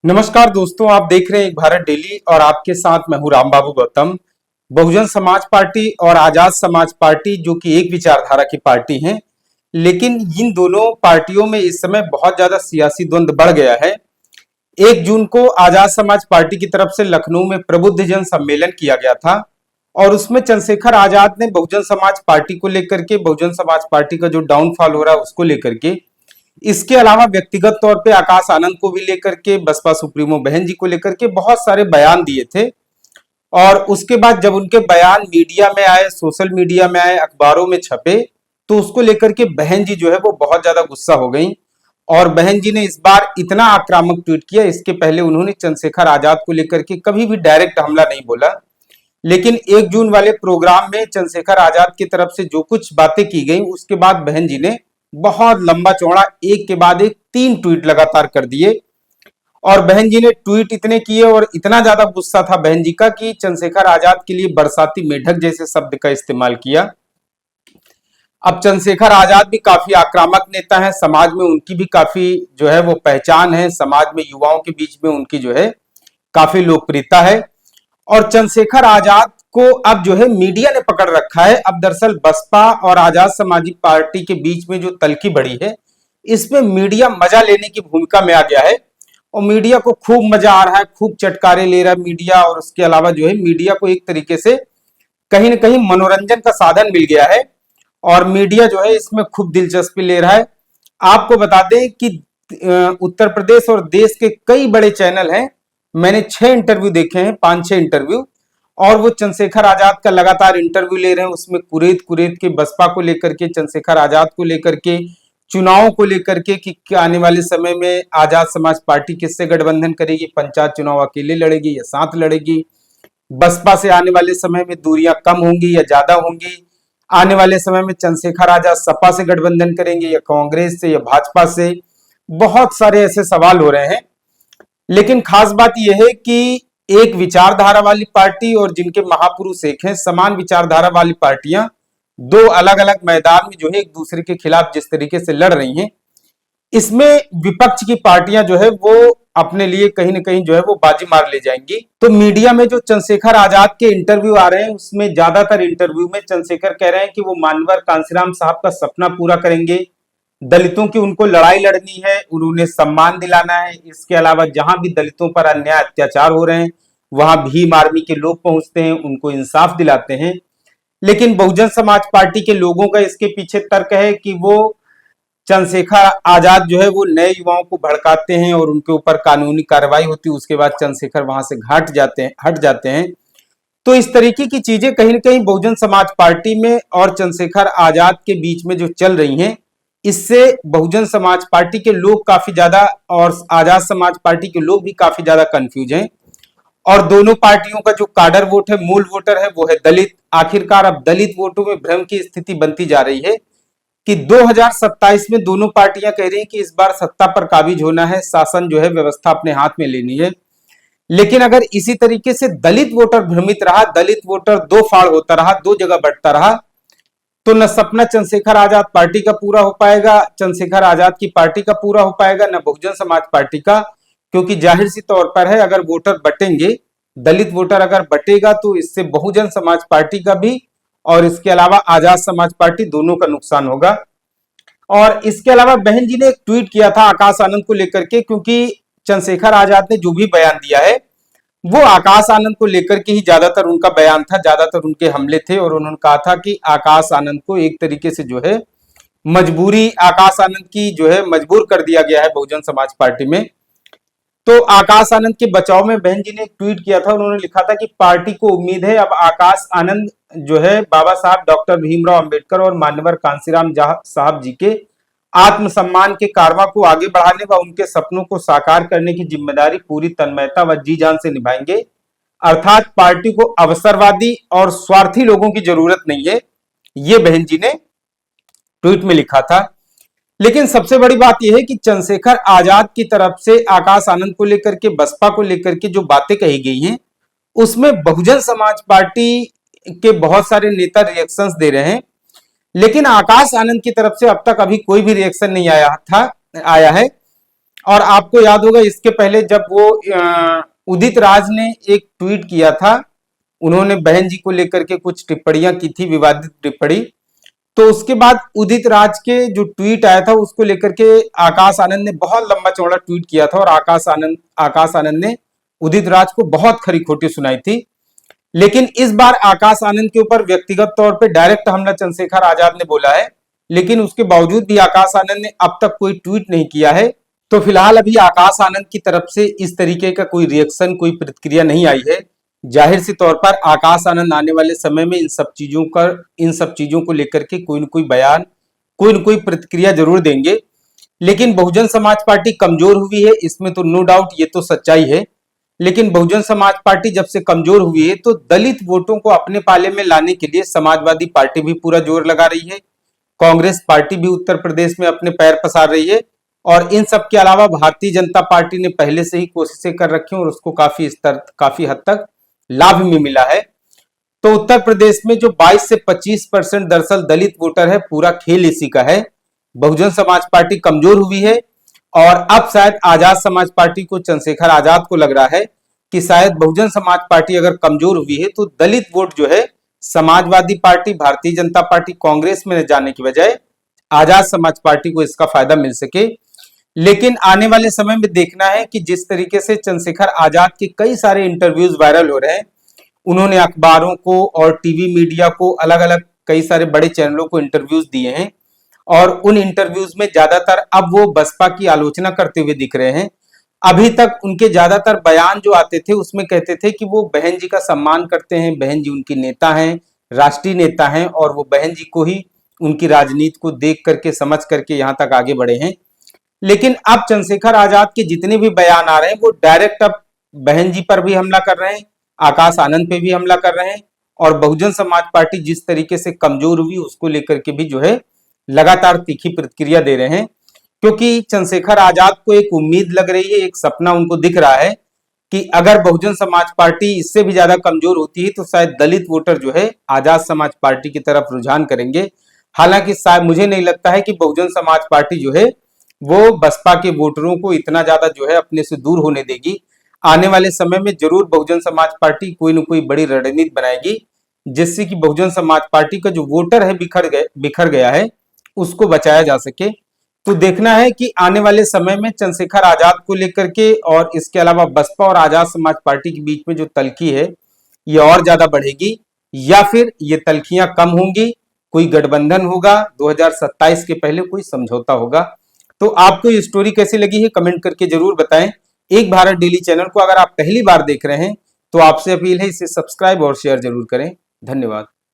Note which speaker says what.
Speaker 1: नमस्कार दोस्तों, आप देख रहे हैं एक भारत डेली और आपके साथ मैं हूं राम बाबू गौतम। बहुजन समाज पार्टी और आजाद समाज पार्टी जो कि एक विचारधारा की पार्टी हैं, लेकिन इन दोनों पार्टियों में इस समय बहुत ज्यादा सियासी द्वंद्व बढ़ गया है। 1 जून को आजाद समाज पार्टी की तरफ से लखनऊ में प्रबुद्ध जन सम्मेलन किया गया था और उसमें चंद्रशेखर आजाद ने बहुजन समाज पार्टी को लेकर के, बहुजन समाज पार्टी का जो डाउनफॉल हो रहा है उसको लेकर के, इसके अलावा व्यक्तिगत तौर पे आकाश आनंद को भी लेकर के, बसपा सुप्रीमो बहन जी को लेकर के बहुत सारे बयान दिए थे। और उसके बाद जब उनके बयान मीडिया में आए, सोशल मीडिया में आए, अखबारों में छपे, तो उसको लेकर के बहन जी जो है वो बहुत ज्यादा गुस्सा हो गई और बहन जी ने इस बार इतना आक्रामक ट्वीट किया। इसके पहले उन्होंने चंद्रशेखर आजाद को लेकर के कभी भी डायरेक्ट हमला नहीं बोला, लेकिन 1 जून वाले प्रोग्राम में चंद्रशेखर आजाद की तरफ से जो कुछ बातें की गई उसके बाद बहन जी ने बहुत लंबा चौड़ा एक के बाद एक 3 ट्वीट लगातार कर दिए। और बहन जी ने ट्वीट इतने किए और इतना ज्यादा गुस्सा था बहन जी का कि चंद्रशेखर आजाद के लिए बरसाती मेढक जैसे शब्द का इस्तेमाल किया। अब चंद्रशेखर आजाद भी काफी आक्रामक नेता है, समाज में उनकी भी काफी जो है वो पहचान है, समाज में युवाओं के बीच में उनकी जो है काफी लोकप्रियता है। और चंद्रशेखर आजाद को अब जो है मीडिया ने पकड़ रखा है। अब दरअसल बसपा और आजाद समाजी पार्टी के बीच में जो तल्खी बढ़ी है, इसमें मीडिया मजा लेने की भूमिका में आ गया है और मीडिया को खूब मजा आ रहा है, खूब चटकारे ले रहा है मीडिया। और उसके अलावा जो है मीडिया को एक तरीके से कहीं ना कहीं मनोरंजन का साधन मिल गया है और मीडिया जो है इसमें खूब दिलचस्पी ले रहा है। आपको बता दें कि उत्तर प्रदेश और देश के कई बड़े चैनल हैं, मैंने 6 इंटरव्यू देखे हैं, 5-6 इंटरव्यू, और वो चंद्रशेखर आजाद का लगातार इंटरव्यू ले रहे हैं। उसमें कुरेद कुरेद के बसपा को लेकर के, चंद्रशेखर आजाद को लेकर के, चुनावों को लेकर के कि आने वाले समय में आजाद समाज पार्टी किससे गठबंधन करेगी, पंचायत चुनाव अकेले लड़ेगी या साथ लड़ेगी, बसपा से आने वाले समय में दूरियां कम होंगी या ज्यादा होंगी, आने वाले समय में चंद्रशेखर आजाद सपा से गठबंधन करेंगे या कांग्रेस से या भाजपा से। बहुत सारे ऐसे सवाल हो रहे हैं, लेकिन खास बात यह है कि एक विचारधारा वाली पार्टी और जिनके महापुरुष एक हैं, समान विचारधारा वाली पार्टियां दो अलग अलग मैदान में जो है एक दूसरे के खिलाफ जिस तरीके से लड़ रही हैं, इसमें विपक्ष की पार्टियां जो है वो अपने लिए कहीं ना कहीं जो है वो बाजी मार ले जाएंगी। तो मीडिया में जो चंद्रशेखर आजाद के इंटरव्यू आ रहे हैं उसमें ज्यादातर इंटरव्यू में चंद्रशेखर कह रहे हैं कि वो मानवर कांसीराम साहब का सपना पूरा करेंगे, दलितों की उनको लड़ाई लड़नी है, उन्हें सम्मान दिलाना है। इसके अलावा जहां भी दलितों पर अन्याय अत्याचार हो रहे हैं वहां भीम आर्मी के लोग पहुंचते हैं, उनको इंसाफ दिलाते हैं। लेकिन बहुजन समाज पार्टी के लोगों का इसके पीछे तर्क है कि वो चंद्रशेखर आजाद जो है वो नए युवाओं को भड़काते हैं और उनके ऊपर कानूनी कार्रवाई होती है, उसके बाद चंद्रशेखर वहां से हट जाते हैं। तो इस तरीके की चीजें कहीं ना कहीं बहुजन समाज पार्टी में और चंद्रशेखर आजाद के बीच में जो चल रही हैं, इससे बहुजन समाज पार्टी के लोग काफी ज्यादा और आजाद समाज पार्टी के लोग भी काफी ज्यादा कंफ्यूज हैं। और दोनों पार्टियों का जो काडर वोट है, मूल वोटर है, वो है दलित। आखिरकार अब दलित वोटों में भ्रम की स्थिति बनती जा रही है कि 2027 में दोनों पार्टियां कह रही हैं कि इस बार सत्ता पर काबिज होना है, शासन जो है व्यवस्था अपने हाथ में लेनी है। लेकिन अगर इसी तरीके से दलित वोटर भ्रमित रहा, दलित वोटर दो फाड़ होता रहा, दो जगह बढ़ता रहा, तो न सपना चंद्रशेखर आजाद पार्टी का पूरा हो पाएगा, चंद्रशेखर आजाद की पार्टी का पूरा हो पाएगा, न बहुजन समाज पार्टी का। क्योंकि जाहिर सी तौर पर है, अगर वोटर बटेंगे, दलित वोटर अगर बटेगा तो इससे बहुजन समाज पार्टी का भी और इसके अलावा आजाद समाज पार्टी दोनों का नुकसान होगा। और इसके अलावा बहन जी ने एक ट्वीट किया था आकाश आनंद को लेकर के, क्योंकि चंद्रशेखर आजाद ने जो भी बयान दिया है वो आकाश आनंद को लेकर के ही ज्यादातर उनका बयान था, ज्यादातर उनके हमले थे। और उन्होंने कहा था कि आकाश आनंद को एक तरीके से जो है मजबूरी, आकाश आनंद की जो है मजबूर कर दिया गया है बहुजन समाज पार्टी में। तो आकाश आनंद के बचाव में बहन जी ने एक ट्वीट किया था, उन्होंने लिखा था कि पार्टी को उम्मीद है अब आकाश आनंद जो है बाबा साहब डॉक्टर भीमराव अंबेडकर और मान्यवर कांसीराम साहब जी के आत्मसम्मान के कारवा को आगे बढ़ाने व उनके सपनों को साकार करने की जिम्मेदारी पूरी तन्मयता व जी जान से निभाएंगे। अर्थात पार्टी को अवसरवादी और स्वार्थी लोगों की जरूरत नहीं है, ये बहन जी ने ट्वीट में लिखा था। लेकिन सबसे बड़ी बात यह है कि चंद्रशेखर आजाद की तरफ से आकाश आनंद को लेकर के, बसपा को लेकर के जो बातें कही गई हैं, उसमें बहुजन समाज पार्टी के बहुत सारे नेता रिएक्शंस दे रहे हैं, लेकिन आकाश आनंद की तरफ से अब तक अभी कोई भी रिएक्शन नहीं आया है। और आपको याद होगा इसके पहले जब वो उदित राज ने एक ट्वीट किया था, उन्होंने बहन जी को लेकर के कुछ टिप्पणियां की थी, विवादित टिप्पणी। तो उसके बाद उदित राज के जो ट्वीट आया था उसको लेकर के आकाश आनंद ने बहुत लंबा चौड़ा ट्वीट किया था और आकाश आनंद ने उदित राज को बहुत खरी खोटी सुनाई थी। लेकिन इस बार आकाश आनंद के ऊपर व्यक्तिगत तौर पे डायरेक्ट हमला चंद्रशेखर आजाद ने बोला है, लेकिन उसके बावजूद भी आकाश आनंद ने अब तक कोई ट्वीट नहीं किया है। तो फिलहाल अभी आकाश आनंद की तरफ से इस तरीके का कोई रिएक्शन, कोई प्रतिक्रिया नहीं आई है। जाहिर सी तौर पर आकाश आनंद आने वाले समय में इन सब चीजों को लेकर के कोई न कोई बयान, कोई न कोई प्रतिक्रिया जरूर देंगे। लेकिन बहुजन समाज पार्टी कमजोर हुई है, इसमें तो नो डाउट, ये तो सच्चाई है। लेकिन बहुजन समाज पार्टी जब से कमजोर हुई है तो दलित वोटों को अपने पाले में लाने के लिए समाजवादी पार्टी भी पूरा जोर लगा रही है, कांग्रेस पार्टी भी उत्तर प्रदेश में अपने पैर पसार रही है, और इन सब के अलावा भारतीय जनता पार्टी ने पहले से ही कोशिशें कर रखी हैं और उसको काफी हद तक लाभ भी मिला है। तो उत्तर प्रदेश में जो 22 से 25% दरअसल दलित वोटर है, पूरा खेल इसी का है। बहुजन समाज पार्टी कमजोर हुई है और अब शायद आजाद समाज पार्टी को, चंद्रशेखर आजाद को लग रहा है कि शायद बहुजन समाज पार्टी अगर कमजोर हुई है तो दलित वोट जो है समाजवादी पार्टी, भारतीय जनता पार्टी, कांग्रेस में जाने की बजाय आजाद समाज पार्टी को इसका फायदा मिल सके। लेकिन आने वाले समय में देखना है कि जिस तरीके से चंद्रशेखर आजाद के कई सारे इंटरव्यूज वायरल हो रहे हैं, उन्होंने अखबारों को और टीवी मीडिया को, अलग अलग कई सारे बड़े चैनलों को इंटरव्यूज दिए हैं और उन इंटरव्यूज में ज्यादातर अब वो बसपा की आलोचना करते हुए दिख रहे हैं। अभी तक उनके ज्यादातर बयान जो आते थे उसमें कहते थे कि वो बहन जी का सम्मान करते हैं, बहन जी उनकी नेता हैं, राष्ट्रीय नेता हैं और वो बहन जी को ही, उनकी राजनीति को देख करके, समझ करके यहाँ तक आगे बढ़े हैं। लेकिन अब चंद्रशेखर आजाद के जितने भी बयान आ रहे हैं वो डायरेक्ट अब बहन जी पर भी हमला कर रहे हैं, आकाश आनंद पे भी हमला कर रहे हैं, और बहुजन समाज पार्टी जिस तरीके से कमजोर हुई उसको लेकर के भी जो है लगातार तीखी प्रतिक्रिया दे रहे हैं। क्योंकि चंद्रशेखर आजाद को एक उम्मीद लग रही है, एक सपना उनको दिख रहा है कि अगर बहुजन समाज पार्टी इससे भी ज्यादा कमजोर होती है तो शायद दलित वोटर जो है आजाद समाज पार्टी की तरफ रुझान करेंगे। हालांकि शायद मुझे नहीं लगता है कि बहुजन समाज पार्टी जो है वो बसपा के वोटरों को इतना ज्यादा जो है अपने से दूर होने देगी। आने वाले समय में जरूर बहुजन समाज पार्टी कोई न कोई बड़ी रणनीति बनाएगी जिससे कि बहुजन समाज पार्टी का जो वोटर है बिखर गया है उसको बचाया जा सके। तो देखना है कि आने वाले समय में चंद्रशेखर आजाद को लेकर के और इसके अलावा बसपा और आजाद समाज पार्टी के बीच में जो तल्खी है ये और ज्यादा बढ़ेगी या फिर ये तल्खियां कम होंगी, कोई गठबंधन होगा, 2027 के पहले कोई समझौता होगा। तो आपको ये स्टोरी कैसी लगी है कमेंट करके जरूर बताएं। एक भारत डेली चैनल को अगर आप पहली बार देख रहे हैं तो आपसे अपील है इसे सब्सक्राइब और शेयर जरूर करें। धन्यवाद।